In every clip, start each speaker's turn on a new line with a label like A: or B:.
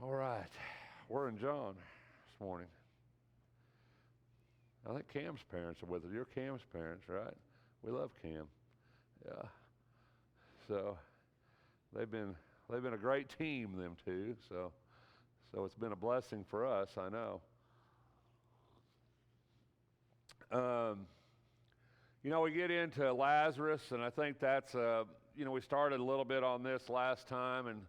A: All right, we're in John this morning. I think Cam's parents are with us. You're Cam's parents, right? We love Cam. Yeah. So they've been a great team, them two. So it's been a blessing for us, I know. We get into Lazarus, and I think that's we started a little bit on this last time, and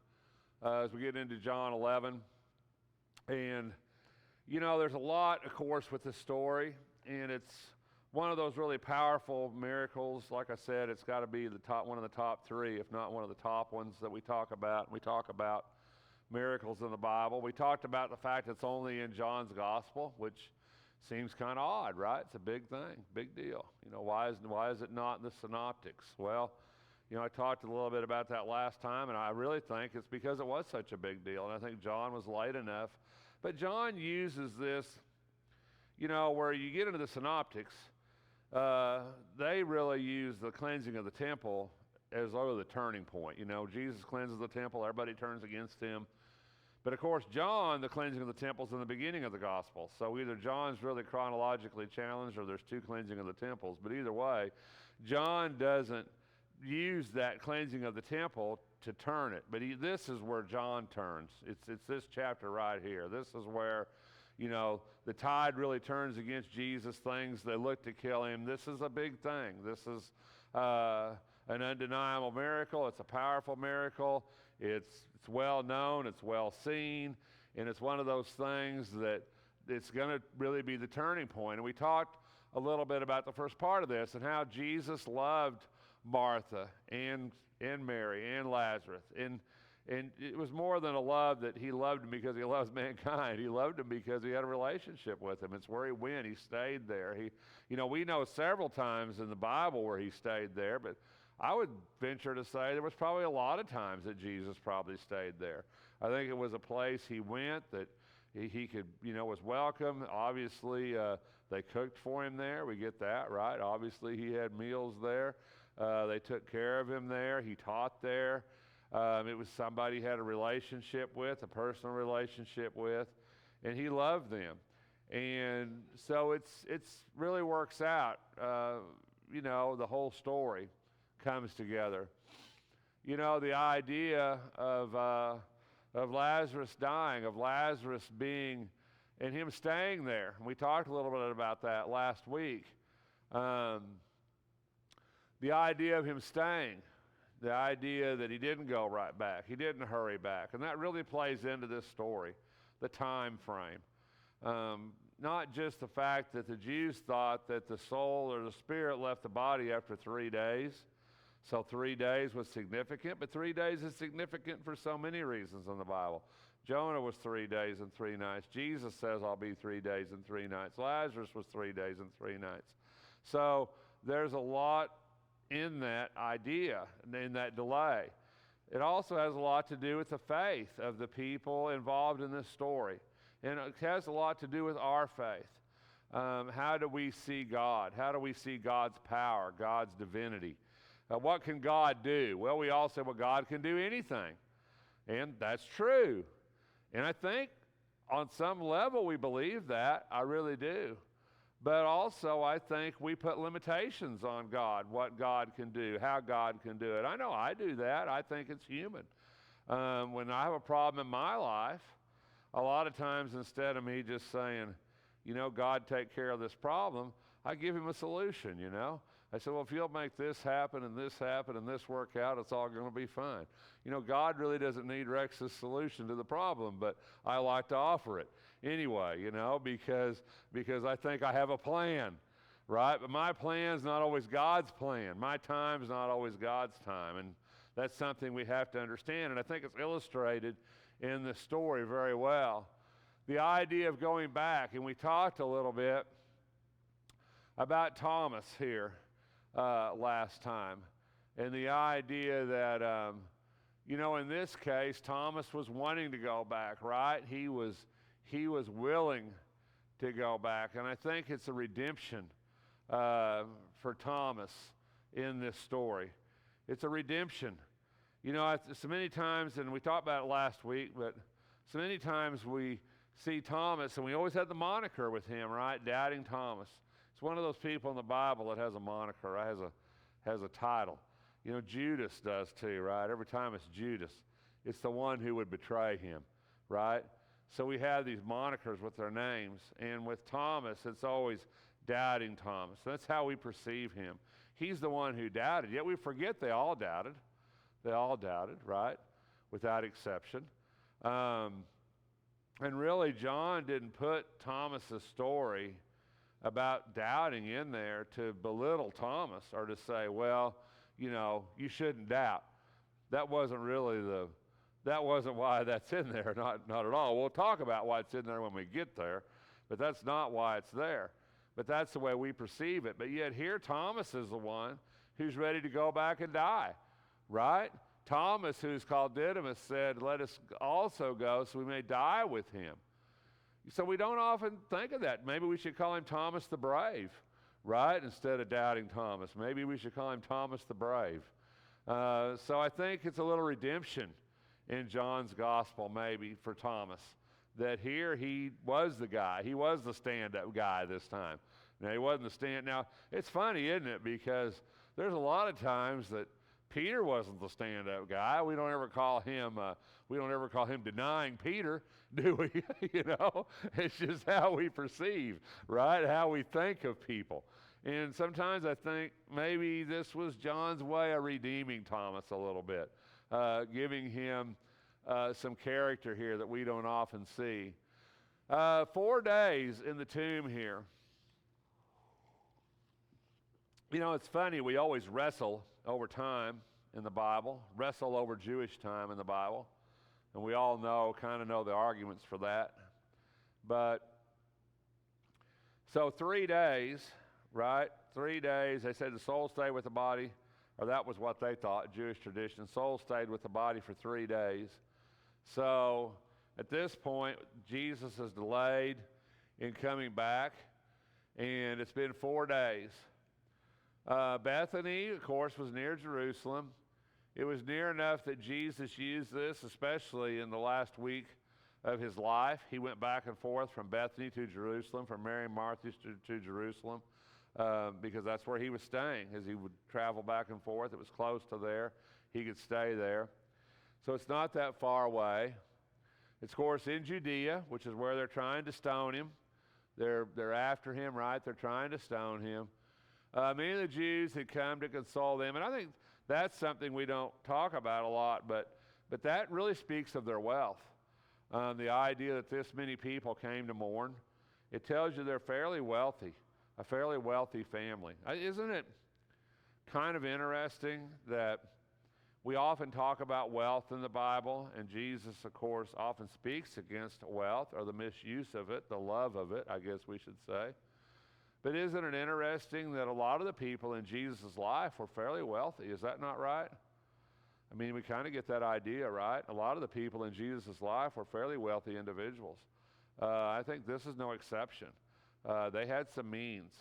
A: as we get into John 11, and there's a lot, of course, with this story, and it's one of those really powerful miracles. Like I said, it's got to be one of the top three, if not one of the top ones that we talk about. We talk about miracles in the Bible. We talked about the fact it's only in John's gospel, which seems kind of odd, right? It's a big thing, big deal. Why is it not in the synoptics? Well, I talked a little bit about that last time, and I really think it's because it was such a big deal, and I think John was late enough. But John uses this, where you get into the synoptics, they really use the cleansing of the temple as the turning point. Jesus cleanses the temple, everybody turns against him. But of course, John, the cleansing of the temple is in the beginning of the gospel. So either John's really chronologically challenged or there's two cleansing of the temples. But either way, John doesn't use that cleansing of the temple to turn it. But this is where John turns. It's this chapter right here. This is where, the tide really turns against Jesus. They look to kill him. This is a big thing. This is an undeniable miracle. It's a powerful miracle. It's well known. It's well seen. And it's one of those things that it's going to really be the turning point. And we talked a little bit about the first part of this and how Jesus loved Martha and Mary and Lazarus. And it was more than a love that he loved them because he loves mankind. He loved them because he had a relationship with them. It's where he went. He stayed there. We know several times in the Bible where he stayed there, but I would venture to say there was probably a lot of times that Jesus probably stayed there. I think it was a place he went that he could, was welcome. Obviously, they cooked for him there. We get that, right? Obviously, he had meals there. They took care of him there. He taught there. It was somebody he had a relationship with, a personal relationship with, and he loved them. And so it's really works out. The whole story comes together. The idea of Lazarus dying, of Lazarus being, and him staying there. We talked a little bit about that last week. The idea of him staying, the idea that he didn't go right back, he didn't hurry back, and that really plays into this story, the time frame. Not just the fact that the Jews thought that the soul or the spirit left the body after 3 days, so 3 days was significant, but 3 days is significant for so many reasons in the Bible. Jonah was 3 days and 3 nights. Jesus says, I'll be 3 days and 3 nights. Lazarus was 3 days and 3 nights. So there's a lot in that idea, in that delay. It also has a lot to do with the faith of the people involved in this story. And it has a lot to do with our faith. How do we see God? How do we see God's power, God's divinity? What can God do? Well, we all say, well, God can do anything. And that's true. And I think on some level we believe that. I really do. But also I think we put limitations on God, what God can do, how God can do it. I know I do that. I think it's human. When I have a problem in my life, a lot of times instead of me just saying, God, take care of this problem, I give him a solution, I said, well, if you'll make this happen and this work out, it's all going to be fine. God really doesn't need Rex's solution to the problem, but I like to offer it anyway, because I think I have a plan, right? But my plan's not always God's plan. My time's not always God's time, and that's something we have to understand, and I think it's illustrated in the story very well. The idea of going back, and we talked a little bit about Thomas here last time, and the idea that, in this case, Thomas was wanting to go back, right? He was willing to go back, and I think it's a redemption for Thomas in this story. It's a redemption. So many times, and we talked about it last week, but So many times we see Thomas, and we always had the moniker with him, right? Doubting Thomas. It's one of those people in the Bible that has a moniker, right? Has a title. You know, Judas does too, right? Every time it's Judas, it's the one who would betray him, right? So we have these monikers with their names, and with Thomas, it's always doubting Thomas. That's how we perceive him. He's the one who doubted, yet we forget they all doubted. They all doubted, right? Without exception. And really, John didn't put Thomas's story about doubting in there to belittle Thomas or to say, well, you know, you shouldn't doubt. That wasn't why that's in there, not at all. We'll talk about why it's in there when we get there, but that's not why it's there. But that's the way we perceive it. But yet here Thomas is the one who's ready to go back and die, right? Thomas, who's called Didymus, said, let us also go so we may die with him. So we don't often think of that. Maybe we should call him Thomas the Brave, right? Instead of doubting Thomas. Maybe we should call him Thomas the Brave. So I think it's a little redemption in John's gospel maybe for Thomas, that here he was the guy. He was the stand-up guy this time. Now, he wasn't the stand. Now, it's funny, isn't it? Because there's a lot of times that Peter wasn't the stand-up guy. We don't ever call him denying Peter, do we? You know, it's just how we perceive, right? How we think of people. And sometimes I think maybe this was John's way of redeeming Thomas a little bit, giving him some character here that we don't often see. 4 days in the tomb here. You know, it's funny, we always wrestle over time in the Bible, wrestle over Jewish time in the Bible, and we all kind of know the arguments for that. But, so 3 days, right? 3 days, they said the soul stayed with the body, or that was what they thought, Jewish tradition. Soul stayed with the body for 3 days. So at this point, Jesus is delayed in coming back, and it's been 4 days. Bethany, of course, was near Jerusalem. It was near enough that Jesus used this, especially in the last week of his life. He went back and forth from Bethany to Jerusalem, from Mary and Martha to Jerusalem, because that's where he was staying. As he would travel back and forth, it was close to there. He could stay there. So it's not that far away. It's, of course, in Judea, which is where they're trying to stone him. They're after him, right? They're trying to stone him. Many of the Jews had come to console them, and I think that's something we don't talk about a lot, but that really speaks of their wealth. The idea that this many people came to mourn, it tells you they're fairly wealthy, a fairly wealthy family. Isn't it kind of interesting that we often talk about wealth in the Bible, and Jesus, of course, often speaks against wealth, or the misuse of it, the love of it, I guess we should say. But isn't it interesting that a lot of the people in Jesus' life were fairly wealthy? Is that not right? I mean, we kind of get that idea, right? A lot of the people in Jesus' life were fairly wealthy individuals. I think this is no exception. They had some means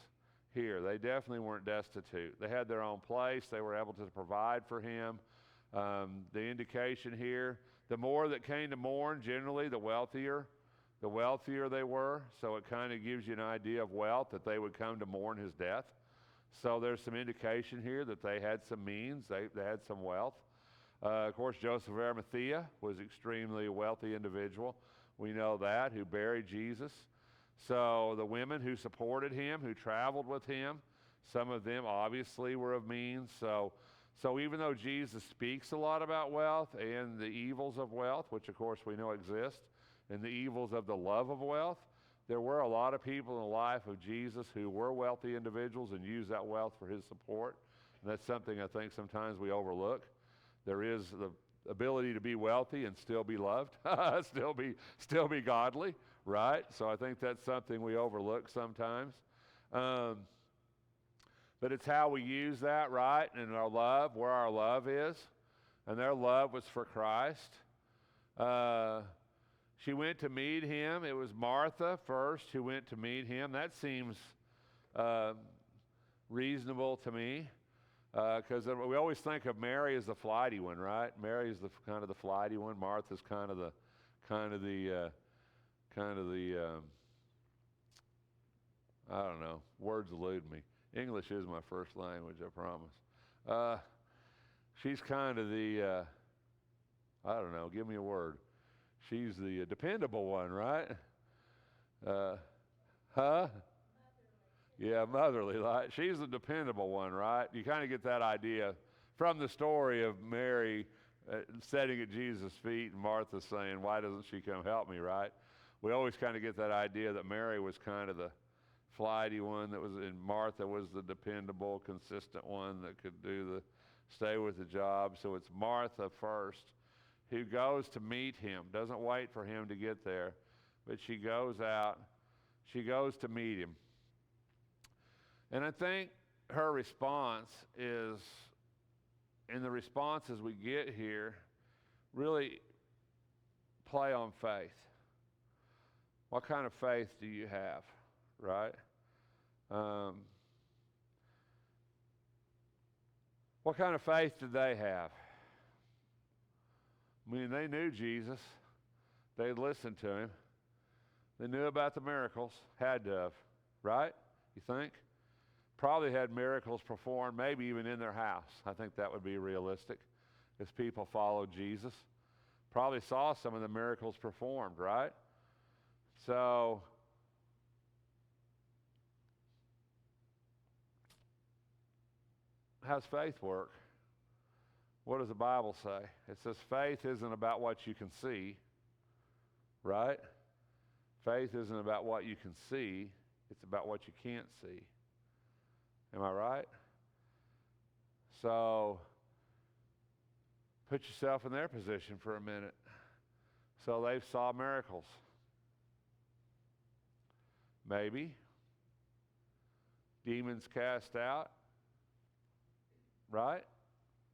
A: here. They definitely weren't destitute. They had their own place. They were able to provide for him. The indication here, the more that came to mourn, generally, the wealthier they were. So it kind of gives you an idea of wealth, that they would come to mourn his death. So there's some indication here that they had some means, they had some wealth. Of course, Joseph of Arimathea was extremely wealthy individual. We know that, who buried Jesus. So the women who supported him, who traveled with him, some of them obviously were of means. So even though Jesus speaks a lot about wealth and the evils of wealth, which of course we know exist, and the evils of the love of wealth, there were a lot of people in the life of Jesus who were wealthy individuals and used that wealth for his support. And that's something I think sometimes we overlook. There is the ability to be wealthy and still be loved, still be godly, right? So I think that's something we overlook sometimes. But it's how we use that, right? And our love, where our love is. And their love was for Christ. She went to meet him. It was Martha first who went to meet him. That seems reasonable to me, because we always think of Mary as the flighty one, right? Mary is kind of the flighty one. Martha's kind of kind of the I don't know, words elude me. English is my first language, I promise. She's kind of the I don't know, give me a word. She's the dependable one, right? Huh? Yeah, motherly. Like she's the dependable one, right? You kind of get that idea from the story of Mary sitting at Jesus' feet and Martha saying, "Why doesn't she come help me?" Right? We always kind of get that idea that Mary was kind of the flighty one and Martha was the dependable, consistent one that could stay with the job. So it's Martha first, who goes to meet him, doesn't wait for him to get there, but she goes out, she goes to meet him. And I think her response is, and the responses we get here really play on faith. What kind of faith do you have, right? What kind of faith did they have? I mean, they knew Jesus. They listened to him. They knew about the miracles. Had to have, right? You think? Probably had miracles performed, maybe even in their house. I think that would be realistic as people followed Jesus. Probably saw some of the miracles performed, right? So, how's faith work? What does the Bible say? It says faith isn't about what you can see, right? Faith isn't about what you can see. It's about what you can't see. Am I right? So, put yourself in their position for a minute. So they saw miracles. Maybe. Demons cast out. Right?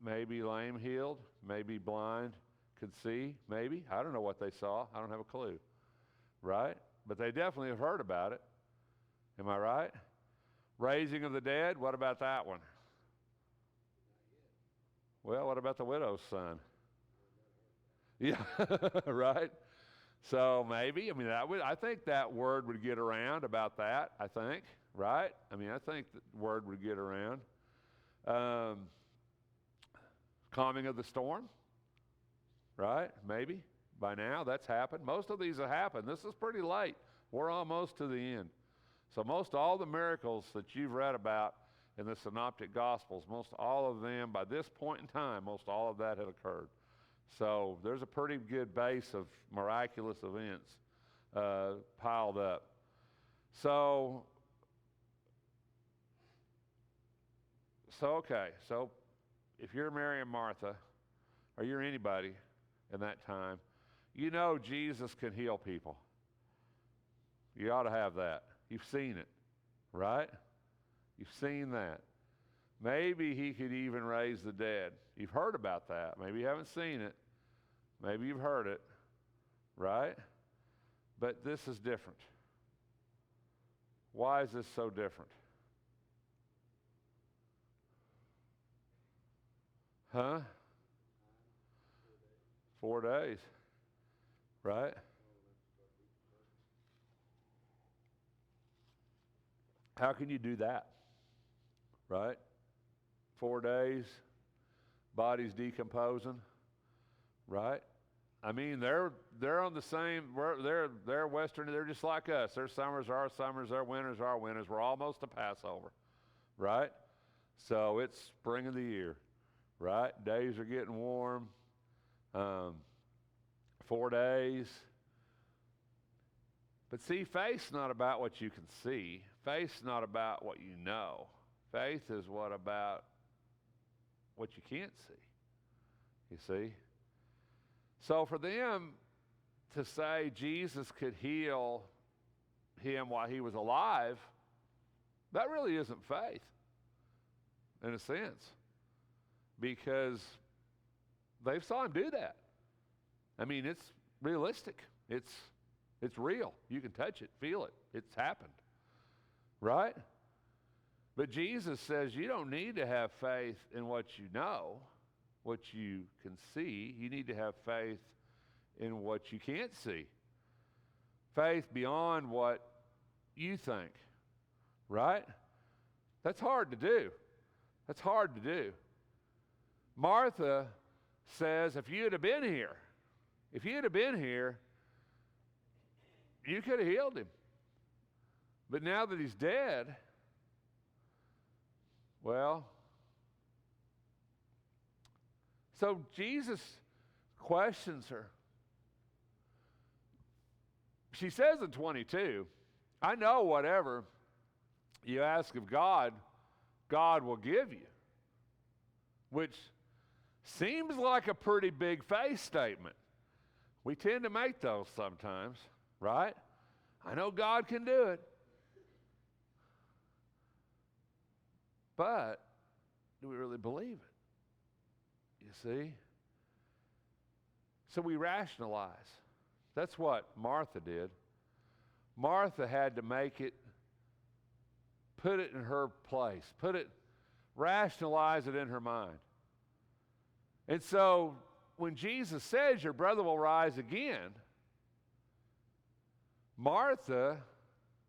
A: Maybe lame healed. Maybe blind could see. Maybe. I don't know what they saw. I don't have a clue. Right? But they definitely have heard about it. Am I right? Raising of the dead, what about that one? Well, what about the widow's son? Yeah, right? So maybe, I think that word would get around about that, I think, right? I think the word would get around. Calming of the storm, right? Maybe. By now, that's happened. Most of these have happened. This is pretty late. We're almost to the end. So most all the miracles that you've read about in the Synoptic Gospels, most all of them, by this point in time, most all of that had occurred. So there's a pretty good base of miraculous events piled up. So okay. So if you're Mary and Martha, or you're anybody in that time, you know Jesus can heal people. You ought to have that. You've seen it, right? You've seen that. Maybe he could even raise the dead. You've heard about that. Maybe you haven't seen it. Maybe you've heard it, right? But this is different. Why is this so different? Huh? 4 days, right? How can you do that? Right? 4 days, body's decomposing, right? They're on the same. They're Western. They're just like us. Their summers are our summers. Their winters are our winters. We're almost to Passover, right? So it's spring of the year, right? Days are getting warm. 4 days. But see, faith's not about what you can see. Faith's not about what you know. Faith is about what you can't see. You see? So for them to say Jesus could heal him while he was alive, that really isn't faith, in a sense, because they saw him do that. It's realistic. It's real. You can touch it, feel it. It's happened, right? But Jesus says you don't need to have faith in what you know, what you can see. You need to have faith in what you can't see. Faith beyond what you think, right? That's hard to do. That's hard to do. Martha says, if you had been here, you could have healed him. But now that he's dead, well, so Jesus questions her. She says in 22, I know whatever you ask of God, God will give you. Which seems like a pretty big faith statement. We tend to make those sometimes, right? I know God can do it. But do we really believe it? You see? So we rationalize. That's what Martha did. Martha had to make it, put it in her place, rationalize it in her mind. And so when Jesus says your brother will rise again, Martha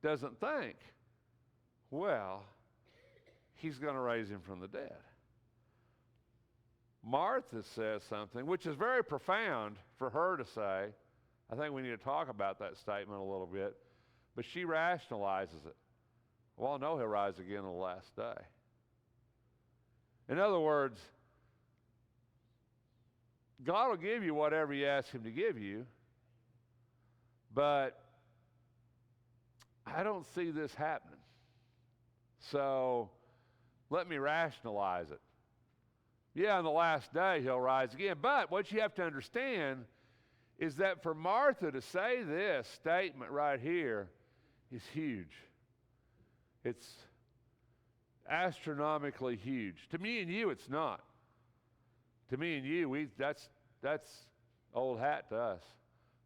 A: doesn't think, well, he's going to raise him from the dead. Martha says something which is very profound for her to say. I think we need to talk about that statement a little bit. But she rationalizes it. Well, I know he'll rise again on the last day. In other words, God will give you whatever you ask him to give you, but I don't see this happening. So let me rationalize it. Yeah, on the last day he'll rise again. But what you have to understand is that for Martha to say this statement right here is huge. It's astronomically huge. To me and you, it's not. To me and you, that's old hat to us,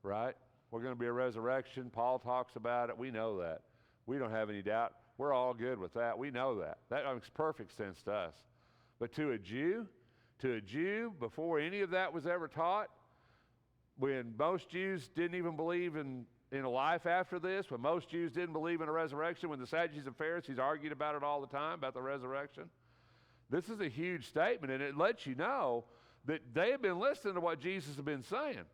A: right? We're going to be a resurrection. Paul talks about it. We know that. We don't have any doubt. We're all good with that. We know that. That makes perfect sense to us. But to a Jew, before any of that was ever taught, when most Jews didn't even believe in a life after this, when most Jews didn't believe in a resurrection, when the Sadducees and Pharisees argued about it all the time, about the resurrection, this is a huge statement, and it lets you know that they have been listening to what Jesus had been saying,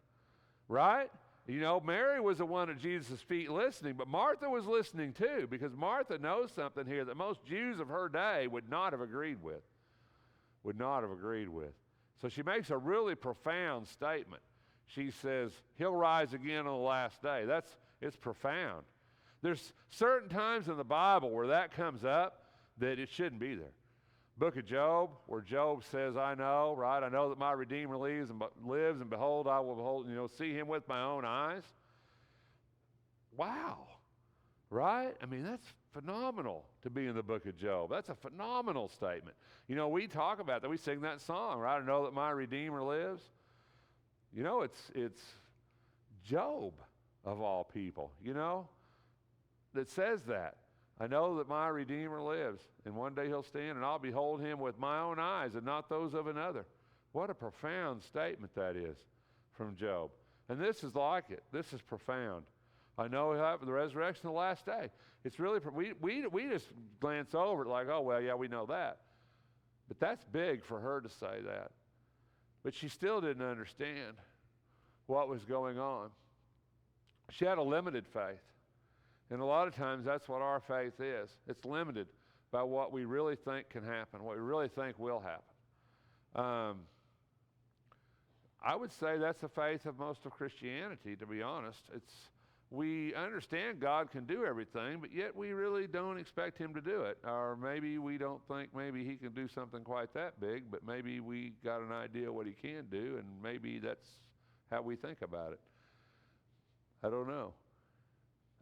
A: right? You know, Mary was the one at Jesus' feet listening, but Martha was listening too, because Martha knows something here that most Jews of her day would not have agreed with. So she makes a really profound statement. She says, he'll rise again on the last day. It's profound. There's certain times in the Bible where that comes up that it shouldn't be there. Book of Job, where Job says, I know, right? I know that my Redeemer lives, and behold, I will see him with my own eyes. Wow, right? I mean, that's phenomenal to be in the book of Job. That's a phenomenal statement. You know, we talk about that. We sing that song, right? I know that my Redeemer lives. You know, it's Job, of all people, that says that. I know that my Redeemer lives, and one day he'll stand, and I'll behold him with my own eyes and not those of another. What a profound statement that is from Job. And this is like it. This is profound. I know he'll have the resurrection the last day. It's really, we just glance over it like, oh, well, yeah, we know that. But that's big for her to say that. But she still didn't understand what was going on. She had a limited faith. And a lot of times that's what our faith is. It's limited by what we really think can happen, what we really think will happen. I would say that's the faith of most of Christianity, to be honest. We understand God can do everything, but yet we really don't expect him to do it. Or maybe we don't think maybe he can do something quite that big, but maybe we got an idea what he can do, and maybe that's how we think about it. I don't know.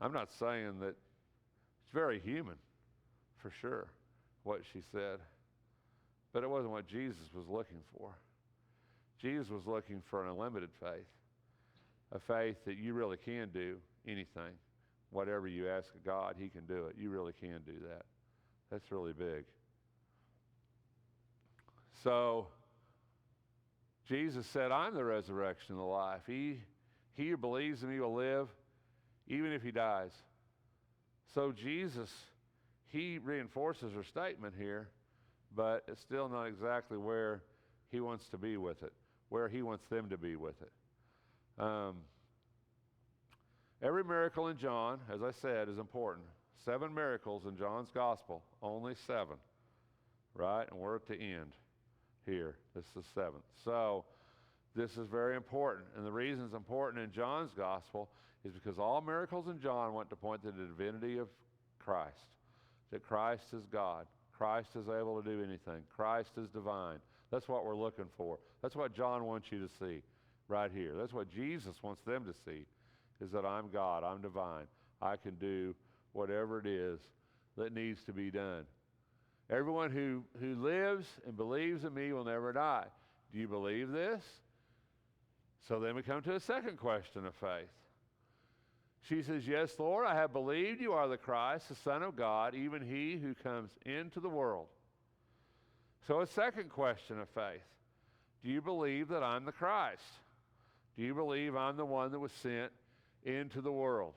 A: I'm not saying that it's very human, for sure, what she said. But it wasn't what Jesus was looking for. Jesus was looking for an unlimited faith, a faith that you really can do anything. Whatever you ask of God, he can do it. You really can do that. That's really big. So Jesus said, I'm the resurrection and the life. He He who believes in me will live even if he dies. So Jesus, he reinforces her statement here, but it's still not exactly where he wants to be with it, where he wants them to be with it. Every miracle in John, as I said, is important. 7 miracles in John's gospel, only 7, right? And we're at the end here. This is the 7th. So this is very important. And the reason it's important in John's gospel is because all miracles in John want to point to the divinity of Christ, that Christ is God. Christ is able to do anything. Christ is divine. That's what we're looking for. That's what John wants you to see right here. That's what Jesus wants them to see, is that I'm God, I'm divine. I can do whatever it is that needs to be done. Everyone who lives and believes in me will never die. Do you believe this? So then we come to a second question of faith. She says, yes, Lord, I have believed you are the Christ, the Son of God, even he who comes into the world. So a second question of faith. Do you believe that I'm the Christ? Do you believe I'm the one that was sent into the world?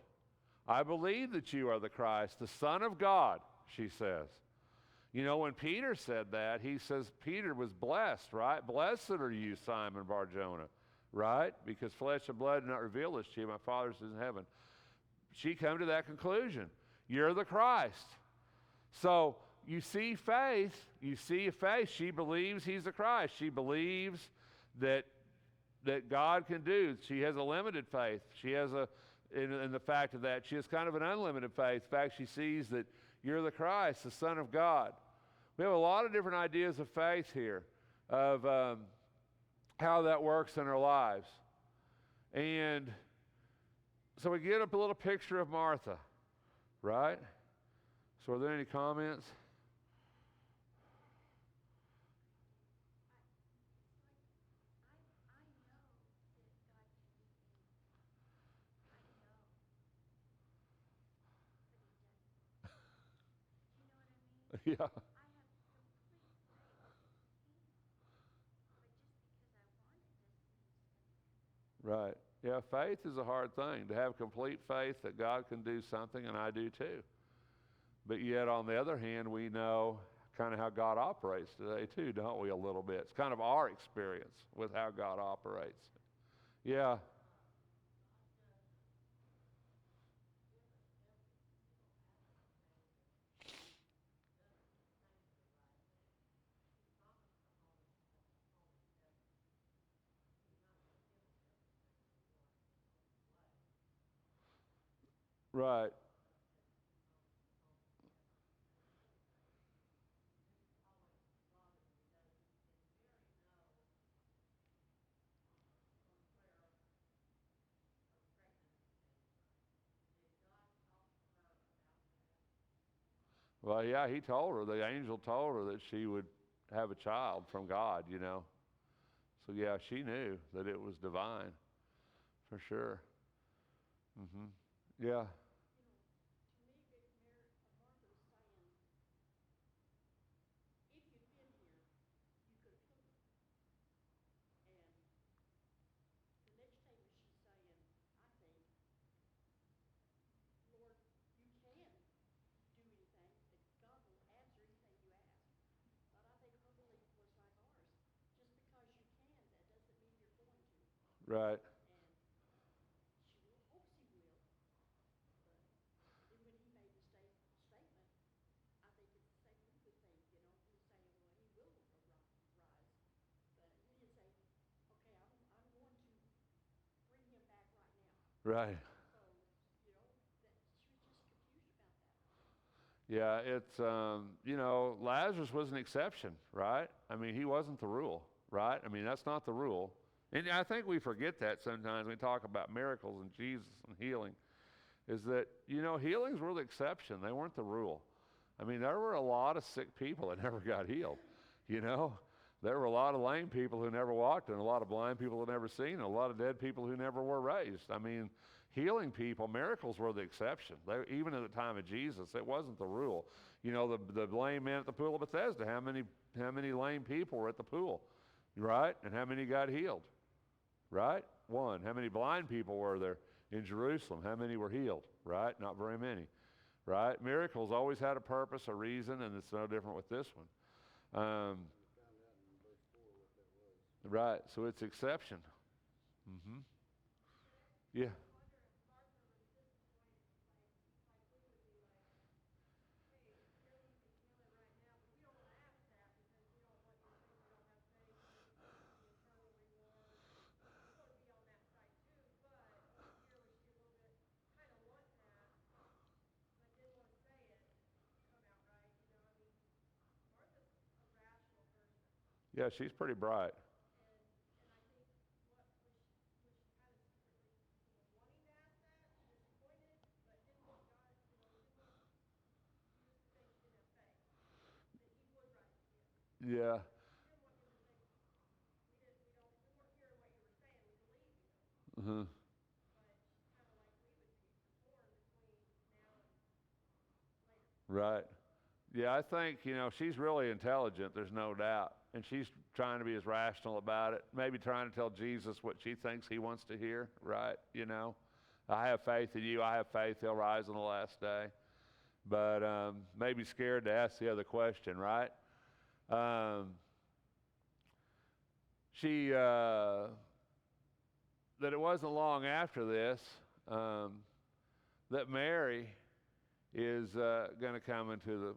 A: I believe that you are the Christ, the Son of God, she says. You know, when Peter said that, he says Peter was blessed, right? Blessed are you, Simon Bar-Jonah, right? Because flesh and blood did not reveal this to you, my Father is in heaven. She came to that conclusion. You're the Christ. So you see faith. You see faith. She believes he's the Christ. She believes that God can do. She has a limited faith. She has in the fact of that, she has kind of an unlimited faith. In fact, she sees that you're the Christ, the Son of God. We have a lot of different ideas of faith here, of how that works in our lives. And so we get up a little picture of Martha, right? So are there any comments? Yeah. Right. Yeah, faith is a hard thing, to have complete faith that God can do something, and I do too. But yet, on the other hand, we know kind of how God operates today too, don't we, a little bit? It's kind of our experience with how God operates. Yeah. Right. Well, yeah, he told her, the angel told her that she would have a child from God, you know. So, yeah, she knew that it was divine, for sure. Hmm. Yeah. Right. Right. Yeah, it's, you know, Lazarus was an exception, right? I mean, he wasn't the rule, right? I mean, that's not the rule. And I think we forget that sometimes when we talk about miracles and Jesus and healing, is that, you know, healings were the exception. They weren't the rule. I mean, there were a lot of sick people that never got healed, you know? There were a lot of lame people who never walked, and a lot of blind people who never seen, and a lot of dead people who never were raised. I mean, healing people, miracles were the exception. Even at the time of Jesus, it wasn't the rule. You know, the lame man at the pool of Bethesda, how many lame people were at the pool, right? And how many got healed, right? One. How many blind people were there in Jerusalem? How many were healed? Right? Not very many. Right? Miracles always had a purpose, a reason, and it's no different with this one. Right. So it's exception. Mm-hmm. Yeah. Yeah, she's pretty bright. Yeah. Uh-huh. Right. Yeah, I think, she's really intelligent, there's no doubt. And she's trying to be as rational about it, maybe trying to tell Jesus what she thinks he wants to hear, right? I have faith in you, I have faith he'll rise on the last day. But maybe scared to ask the other question, right? That it wasn't long after this that Mary is going to come into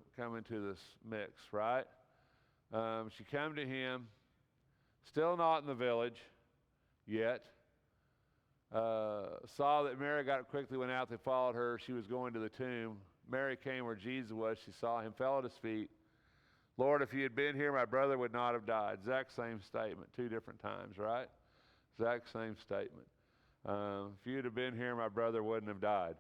A: this mix, right? She came to him, still not in the village yet. Saw that Mary quickly went out. They followed her. She was going to the tomb. Mary came where Jesus was. She saw him, fell at his feet. Lord, if you had been here, my brother would not have died. Exact same statement, 2 different times, right? Exact same statement. If you'd have been here, my brother wouldn't have died.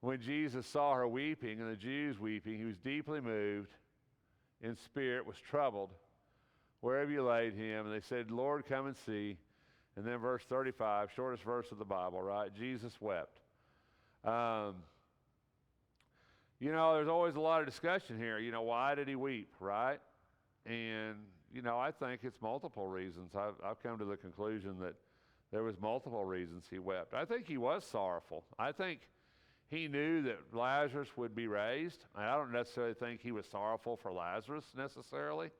A: When Jesus saw her weeping and the Jews weeping, he was deeply moved in spirit, was troubled. Where have you laid him? And they said, Lord, come and see. And then verse 35, shortest verse of the Bible, right? Jesus wept. There's always a lot of discussion here. Why did he weep, right? And, I think it's multiple reasons. I've come to the conclusion that there was multiple reasons he wept. I think he was sorrowful. I think he knew that Lazarus would be raised. I don't necessarily think he was sorrowful for Lazarus necessarily,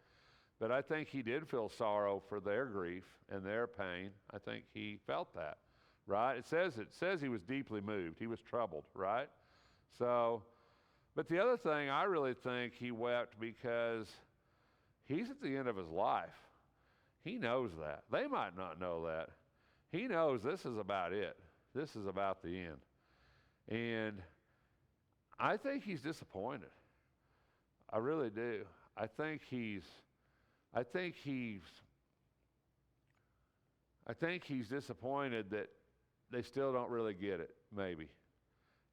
A: but I think he did feel sorrow for their grief and their pain. I think he felt that, right? It says he was deeply moved. He was troubled, right? So, but the other thing, I really think he wept because he's at the end of his life. He knows that. They might not know that. He knows this is about it. This is about the end. And I think he's disappointed. I really do. I think he's disappointed that they still don't really get it, maybe.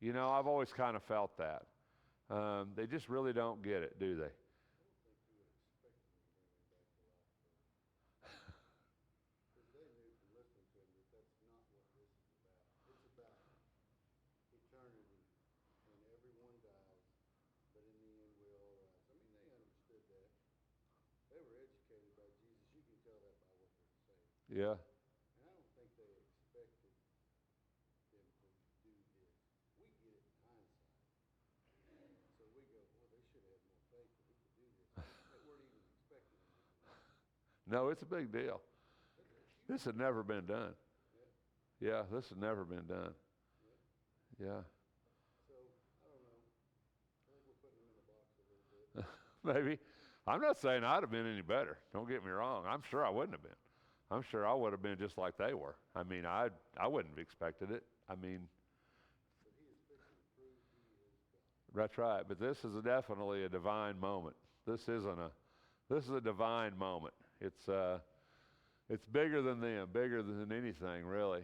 A: I've always kind of felt that. They just really don't get it, do they? Yeah. No, it's a big deal. This had never been done. Yeah, this had never been done. Yeah. Maybe. I'm not saying I'd have been any better. Don't get me wrong. I'm sure I wouldn't have been. I'm sure I would have been just like they were. I mean, I wouldn't have expected it. I mean, that's right. But this is definitely a divine moment. This is a divine moment. It's bigger than them, bigger than anything, really.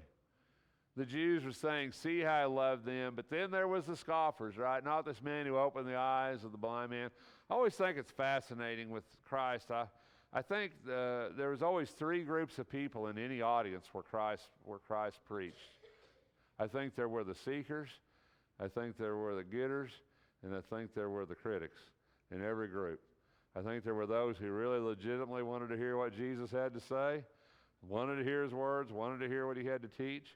A: The Jews were saying, see how I love them. But then there was the scoffers, right? Not this man who opened the eyes of the blind man. I always think it's fascinating with Christ. I think there was always 3 groups of people in any audience where Christ preached. I think there were the seekers, I think there were the getters, and I think there were the critics in every group. I think there were those who really legitimately wanted to hear what Jesus had to say. wanted to hear his words, wanted to hear what he had to teach.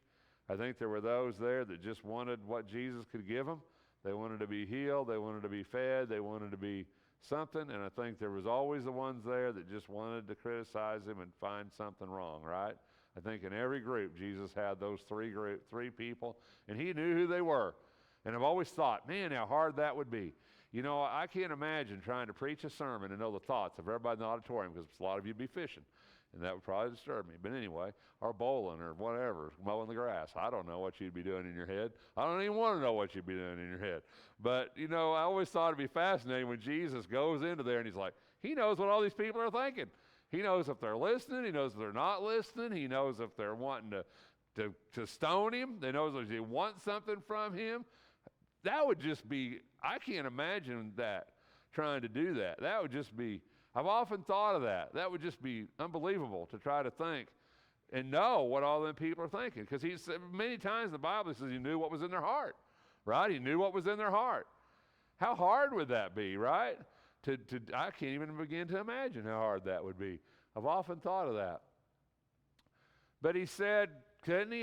A: I think there were those there that just wanted what Jesus could give them. They wanted to be healed. They wanted to be fed. They wanted to be something. And I think there was always the ones there that just wanted to criticize him and find something wrong, right? I think in every group, Jesus had those three people, and he knew who they were. And I've always thought, man, how hard that would be. You know, I can't imagine trying to preach a sermon and know the thoughts of everybody in the auditorium, because a lot of you'd be fishing, and that would probably disturb me. But anyway, or bowling or whatever, mowing the grass. I don't know what you'd be doing in your head. I don't even want to know what you'd be doing in your head. But, you know, I always thought it'd be fascinating when Jesus goes into there and he's like, he knows what all these people are thinking. He knows if they're listening. He knows if they're not listening. He knows if they're wanting to stone him. They knows if they want something from him. That would just be, I can't imagine that, trying to do that. That would just be, I've often thought of that. That would just be unbelievable to try to think and know what all them people are thinking. Because he said many times in the Bible, he says he knew what was in their heart, right? He knew what was in their heart. How hard would that be, right? I can't even begin to imagine how hard that would be. I've often thought of that. But he said, couldn't he?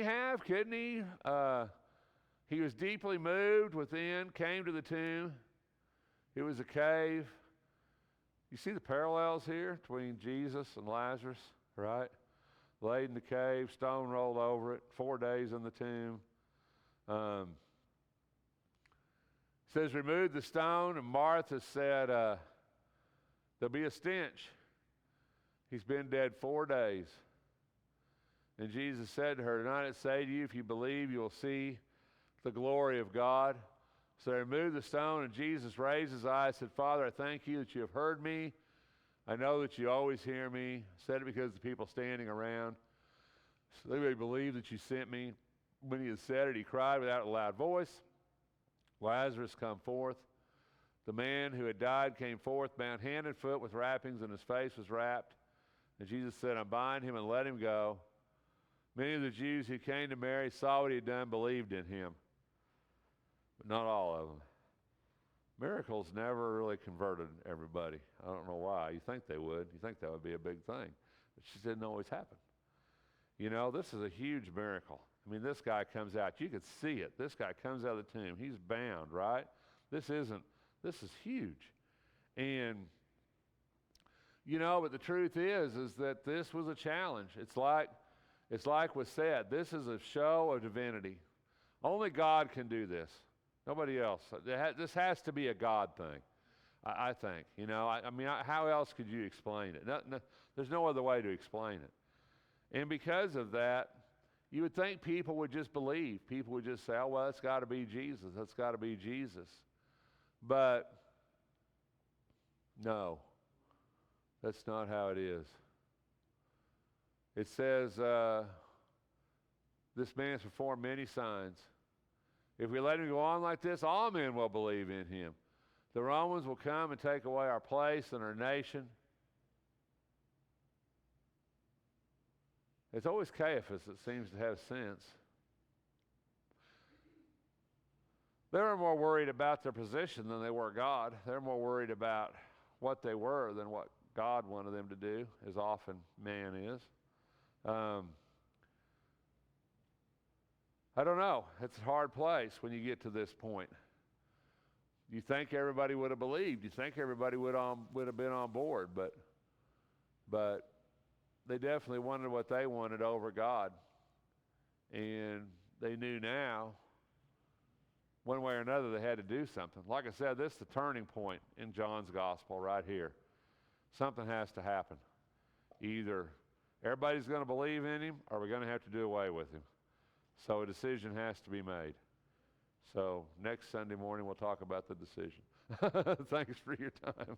A: He was deeply moved within, came to the tomb. It was a cave. You see the parallels here between Jesus and Lazarus, right? Laid in the cave, stone rolled over it, 4 days in the tomb. It says, remove the stone, and Martha said, there'll be a stench. He's been dead 4 days. And Jesus said to her, tonight I say to you, if you believe, you will see the glory of God. So they removed the stone, and Jesus raised his eyes and said, Father, I thank you that you have heard me. I know that you always hear me. I said it because the people standing around, so they may believe that you sent me. When he had said it, he cried without a loud voice, Lazarus, come forth. The man who had died came forth, bound hand and foot with wrappings, and his face was wrapped. And Jesus said, unbind him and let him go. Many of the Jews who came to Mary saw what he had done, believed in him. But not all of them. Miracles never really converted everybody. I don't know why. You think they would. You think that would be a big thing. But she didn't always happen. You know, this is a huge miracle. I mean, this guy comes out. You could see it. This guy comes out of the tomb. He's bound, right? This is huge. And, you know, but the truth is that this was a challenge. It's like was said, this is a show of divinity. Only God can do this. Nobody else. This has to be a God thing, I think. You know, I mean, how else could you explain it? There's no other way to explain it. And because of that, you would think people would just believe. People would just say, oh, well, it's got to be Jesus. That's got to be Jesus. But no, that's not how it is. It says, this man has performed many signs. If we let him go on like this, all men will believe in him. The Romans will come and take away our place and our nation. It's always Caiaphas that seems to have sense. They were more worried about their position than they were God. They're more worried about what they were than what God wanted them to do, as often man is. I don't know. It's a hard place when you get to this point. You think everybody would have believed. You think everybody would have been on board, but they definitely wanted what they wanted over God. And they knew now, one way or another, they had to do something. Like I said, this is the turning point in John's gospel right here. Something has to happen. Either everybody's going to believe in him, or we're going to have to do away with him. So a decision has to be made. So next Sunday morning, we'll talk about the decision. Thanks for your time.